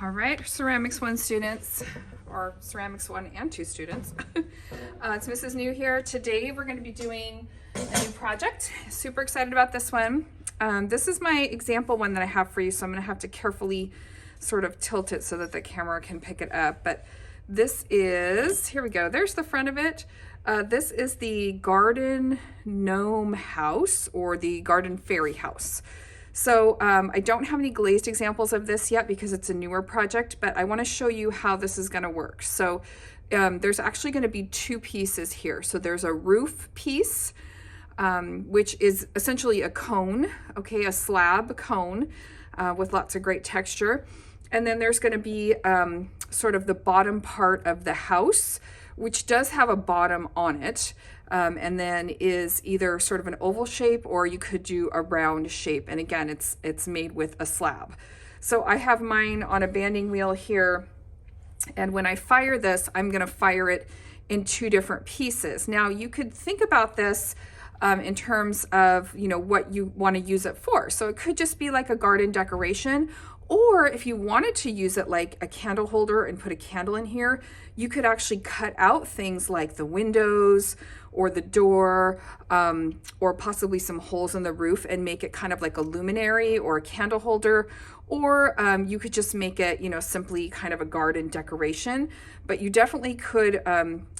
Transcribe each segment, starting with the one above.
All right, Ceramics 1 students, or Ceramics 1 and 2 students. It's Mrs. New here. Today we're going to be doing a new project. Super excited about this one. This is my example one that I have for you, so I'm going to have to carefully sort of tilt it so that the camera can pick it up. But this is, here we go, there's the front of it. This is the garden gnome house, or the garden fairy house. So I don't have any glazed examples of this yet because it's a newer project, but I want to show you how this is going to work. So there's actually going to be two pieces here. So there's a roof piece, which is essentially a cone, okay, a slab cone with lots of great texture. And then there's going to be sort of the bottom part of the house, which does have a bottom on it. And then is either sort of an oval shape, or you could do a round shape. And again, it's made with a slab. So I have mine on a banding wheel here. And when I fire this, I'm going to fire it in two different pieces. Now you could think about this in terms of, you know, what you want to use it for. So it could just be like a garden decoration, or if you wanted to use it like a candle holder and put a candle in here, you could actually cut out things like the windows or the door, or possibly some holes in the roof and make it kind of like a luminary or a candle holder. Or you could just make it, you know, simply kind of a garden decoration. But you definitely could,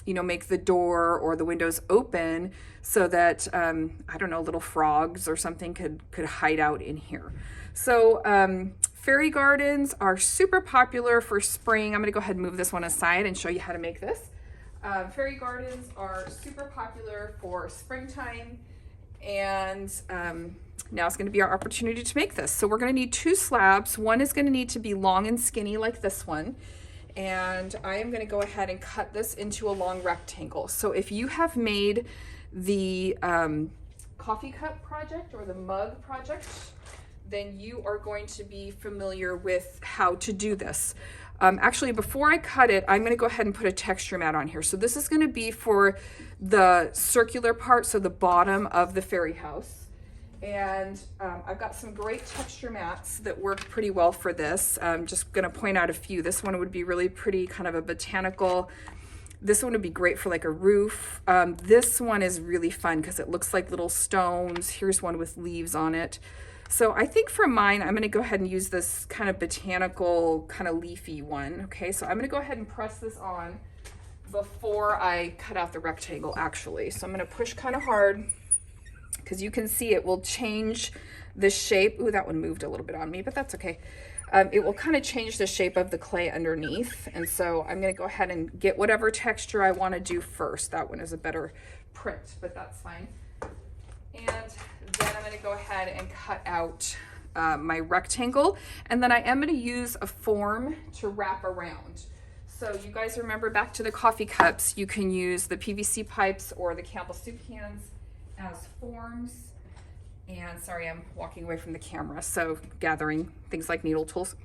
you know, make the door or the windows open so that, I don't know, little frogs or something could hide out in here. So fairy gardens are super popular for spring. I'm going to go ahead and move this one aside and show you how to make this. Fairy gardens are super popular for springtime, and now it's going to be our opportunity to make this. So we're going to need two slabs. One is going to need to be long and skinny like this one, and I am going to go ahead and cut this into a long rectangle. So if you have made the coffee cup project or the mug project, then you are going to be familiar with how to do this. Actually, before I cut it, I'm going to go ahead and put a texture mat on here. So this is going to be for the circular part, so the bottom of the fairy house. And I've got some great texture mats that work pretty well for this. I'm just going to point out a few. This one would be really pretty, kind of a botanical. This one would be great for like a roof. This one is really fun because it looks like little stones. Here's one with leaves on it. So I think for mine, I'm going to go ahead and use this kind of botanical, kind of leafy one. Okay, so I'm going to go ahead and press this on before I cut out the rectangle, actually. So I'm going to push kind of hard because you can see it will change the shape. Ooh, that one moved a little bit on me, but that's okay. It will kind of change the shape of the clay underneath. And so I'm going to go ahead and get whatever texture I want to do first. That one is a better print, but that's fine. And then I'm going to go ahead and cut out my rectangle, and then I am going to use a form to wrap around. So you guys remember back to the coffee cups, you can use the PVC pipes or the Campbell soup cans as forms. And sorry, I'm walking away from the camera, so gathering things like needle tools.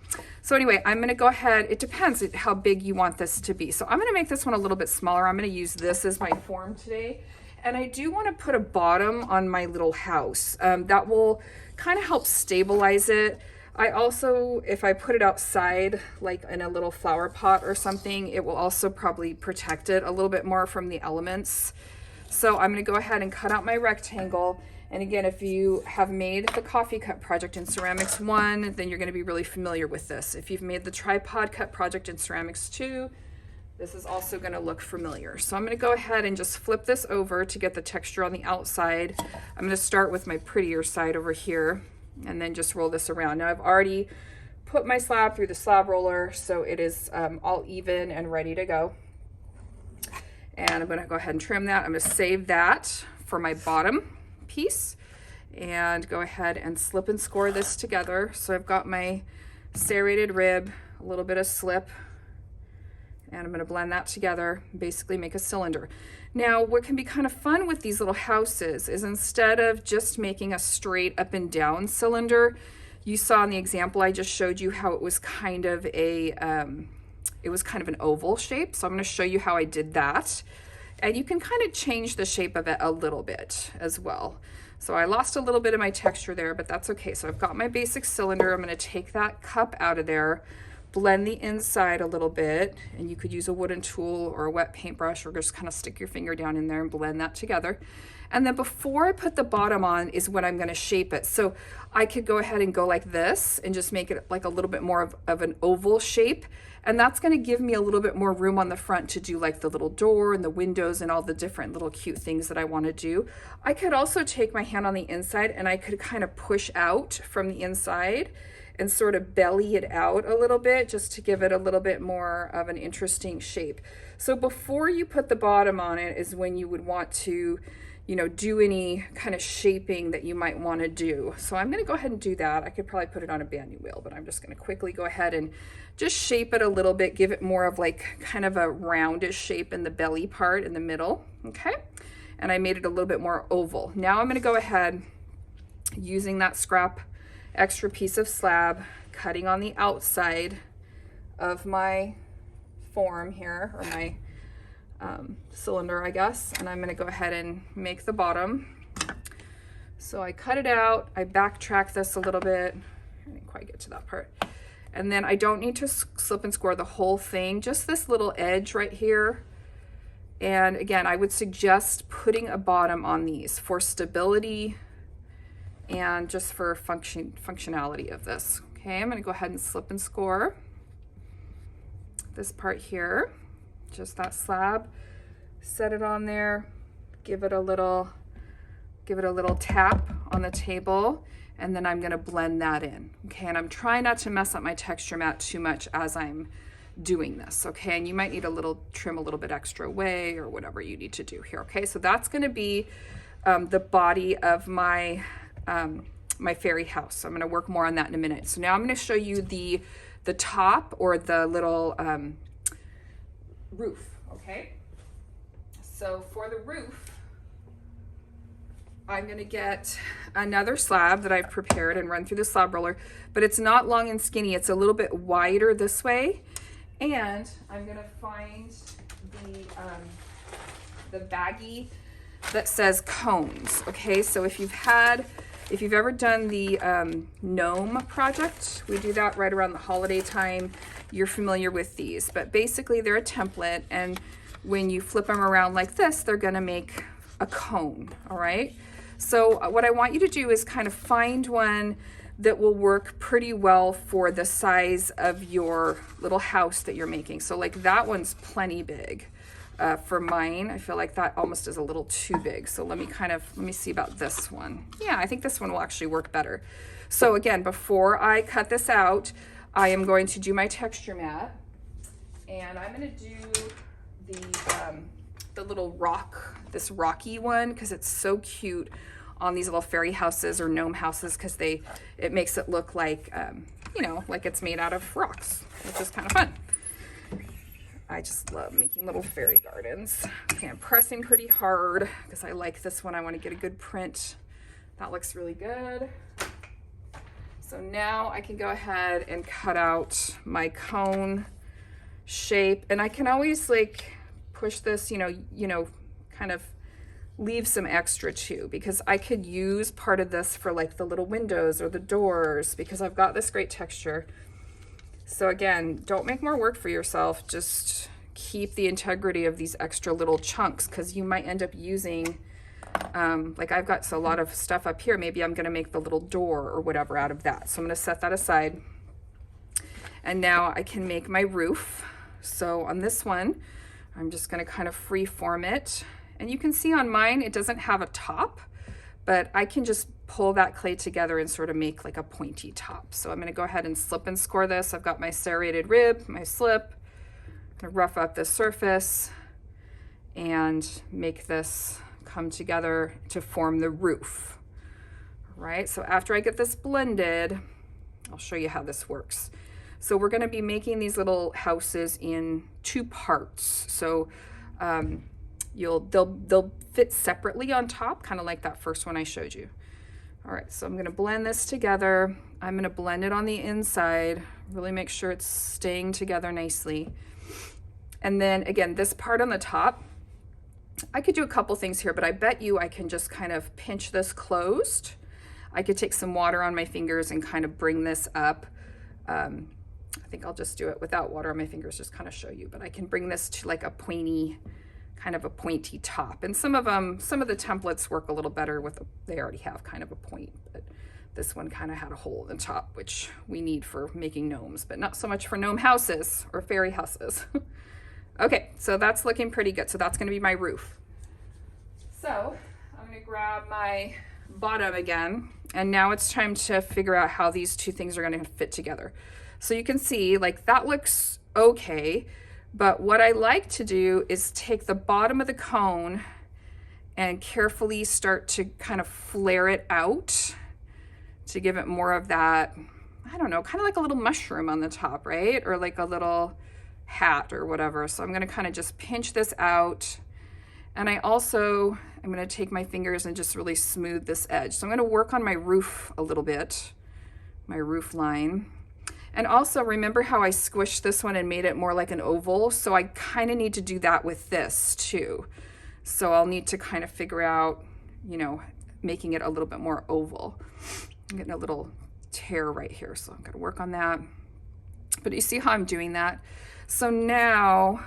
So anyway, I'm going to go ahead, it depends how big you want this to be. So I'm going to make this one a little bit smaller. I'm going to use this as my form today. And I do want to put a bottom on my little house. That will kind of help stabilize it. I also, if I put it outside, like in a little flower pot or something, it will also probably protect it a little bit more from the elements. So I'm going to go ahead and cut out my rectangle. And again, if you have made the coffee cup project in Ceramics 1, then you're going to be really familiar with this. If you've made the tripod cup project in Ceramics 2, this is also going to look familiar. So I'm going to go ahead and just flip this over to get the texture on the outside. I'm going to start with my prettier side over here and then just roll this around. Now I've already put my slab through the slab roller, so it is all even and ready to go. And I'm going to go ahead and trim that. I'm going to save that for my bottom piece and go ahead and slip and score this together. So I've got my serrated rib, a little bit of slip, and I'm going to blend that together, basically make a cylinder. Now, what can be kind of fun with these little houses is instead of just making a straight up and down cylinder, you saw in the example I just showed you how it was kind of an oval shape. So I'm going to show you how I did that. And you can kind of change the shape of it a little bit as well. So I lost a little bit of my texture there, but that's okay. So I've got my basic cylinder. I'm going to take that cup out of there, blend the inside a little bit, and you could use a wooden tool or a wet paintbrush, or just kind of stick your finger down in there and blend that together. And then before I put the bottom on is when I'm going to shape it. So I could go ahead and go like this and just make it like a little bit more of an oval shape. And that's going to give me a little bit more room on the front to do like the little door and the windows and all the different little cute things that I want to do. I could also take my hand on the inside and I could kind of push out from the inside and sort of belly it out a little bit, just to give it a little bit more of an interesting shape. So before you put the bottom on it is when you would want to, you know, do any kind of shaping that you might want to do. So I'm going to go ahead and do that. I could probably put it on a bandy wheel, but I'm just going to quickly go ahead and just shape it a little bit, give it more of like kind of a roundish shape in the belly part in the middle. Okay. And I made it a little bit more oval. Now I'm going to go ahead using that scrap extra piece of slab, cutting on the outside of my form here, or my cylinder, I guess, and I'm going to go ahead and make the bottom. So I cut it out, I backtrack this a little bit, I didn't quite get to that part, and then I don't need to slip and score the whole thing, just this little edge right here. And again, I would suggest putting a bottom on these for stability and just for functionality of this. Okay, I'm going to go ahead and slip and score this part here, just that slab, set it on there, give it a little tap on the table, and then I'm going to blend that in. Okay, and I'm trying not to mess up my texture mat too much as I'm doing this. Okay, and you might need trim a little bit extra away or whatever you need to do here. Okay, so that's going to be the body of my my fairy house. So I'm going to work more on that in a minute. So now I'm going to show you the top, or the little roof. Okay, so for the roof, I'm going to get another slab that I've prepared and run through the slab roller, but it's not long and skinny, it's a little bit wider this way. And I'm going to find the baggie that says cones. Okay, so if you've ever done the gnome project, we do that right around the holiday time, you're familiar with these. But basically they're a template, and when you flip them around like this, they're gonna make a cone, all right? So what I want you to do is kind of find one that will work pretty well for the size of your little house that you're making. So like that one's plenty big. For mine, I feel like that almost is a little too big. So let me see about this one. Yeah, I think this one will actually work better. So again, before I cut this out, I am going to do my texture mat, and I'm going to do the little rock, this rocky one, because it's so cute on these little fairy houses or gnome houses, because it makes it look like, you know, like it's made out of rocks, which is kind of fun. I just love making little fairy gardens. Okay, I'm pressing pretty hard because I like this one. I want to get a good print. That looks really good. So now I can go ahead and cut out my cone shape, and I can always like push this, you know, kind of leave some extra too, because I could use part of this for like the little windows or the doors, because I've got this great texture. So again, don't make more work for yourself. Just keep the integrity of these extra little chunks, because you might end up using, like I've got a lot of stuff up here. Maybe I'm going to make the little door or whatever out of that. So I'm going to set that aside. And now I can make my roof. So on this one, I'm just going to kind of free form it. And you can see on mine, it doesn't have a top, but I can just pull that clay together and sort of make like a pointy top. So I'm going to go ahead and slip and score this. I've got my serrated rib, my slip. I'm going to rough up the surface and make this come together to form the roof. All right, so after I get this blended, I'll show you how this works. So we're going to be making these little houses in 2 parts. So they'll fit separately on top, kind of like that first one I showed you. All right, so I'm going to blend this together. I'm going to blend it on the inside, really make sure it's staying together nicely. And then again, this part on the top, I could do a couple things here, but I bet you I can just kind of pinch this closed. I could take some water on my fingers and kind of bring this up I think I'll just do it without water on my fingers, just kind of show you, but I can bring this to like a pointy, kind of a pointy top. And some of the templates work a little better with, they already have kind of a point, but this one kind of had a hole in the top, which we need for making gnomes, but not so much for gnome houses or fairy houses. Okay, so that's looking pretty good. So that's gonna be my roof. So I'm gonna grab my bottom again, and now it's time to figure out how these two things are gonna fit together. So you can see, like, that looks okay, but what I like to do is take the bottom of the cone and carefully start to kind of flare it out to give it more of that, I don't know, kind of like a little mushroom on the top, right? Or like a little hat or whatever. So I'm gonna kind of just pinch this out. And I'm gonna take my fingers and just really smooth this edge. So I'm gonna work on my roof a little bit, my roof line. And also remember how I squished this one and made it more like an oval? So I kind of need to do that with this too. So I'll need to kind of figure out, you know, making it a little bit more oval. I'm getting a little tear right here, so I'm gonna work on that. But you see how I'm doing that? So now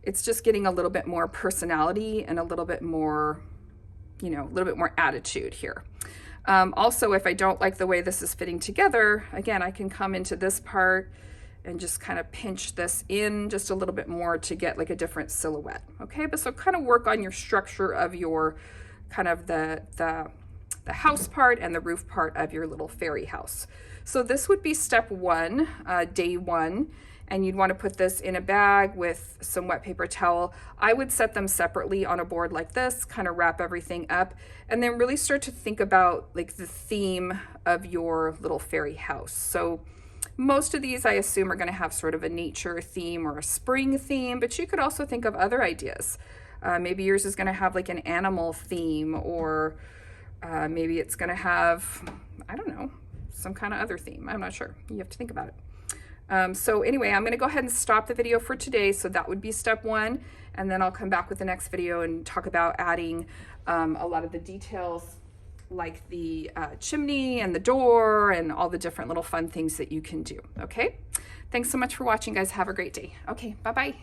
it's just getting a little bit more personality and a little bit more, you know, a little bit more attitude here. Also, if I don't like the way this is fitting together, again, I can come into this part and just kind of pinch this in just a little bit more to get like a different silhouette. Okay, but so kind of work on your structure of your kind of the house part and the roof part of your little fairy house. So this would be step one, day one. And you'd want to put this in a bag with some wet paper towel. I would set them separately on a board like this, kind of wrap everything up, and then really start to think about like the theme of your little fairy house. So most of these I assume are going to have sort of a nature theme or a spring theme, but you could also think of other ideas. Maybe yours is going to have like an animal theme, or maybe it's going to have, I don't know, some kind of other theme. I'm not sure. You have to think about it. So anyway, I'm going to go ahead and stop the video for today. So that would be step one. And then I'll come back with the next video and talk about adding a lot of the details like the chimney and the door and all the different little fun things that you can do. Okay. Thanks so much for watching, guys. Have a great day. Okay. Bye-bye.